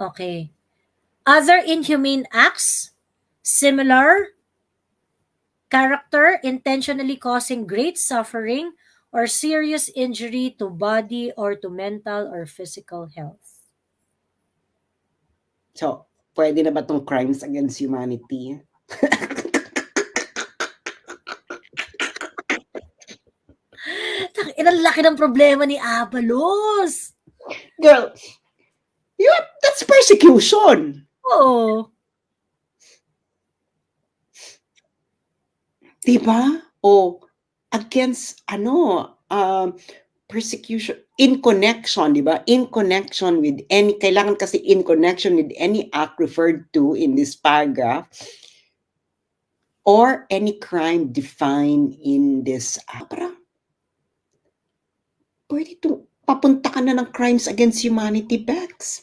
Okay. Other inhumane acts, similar character, intentionally causing great suffering or serious injury to body or to mental or physical health. So, pwede na ba tong crimes against humanity? Ang laki ng problema ni Abalos. Girl, that's persecution. Oo. Diba? O against persecution in connection, diba? In connection with any, kailangan kasi in connection with any act referred to in this paragraph or any crime defined in this act. Parang, pwede to, papunta ka na ng crimes against humanity, Bex.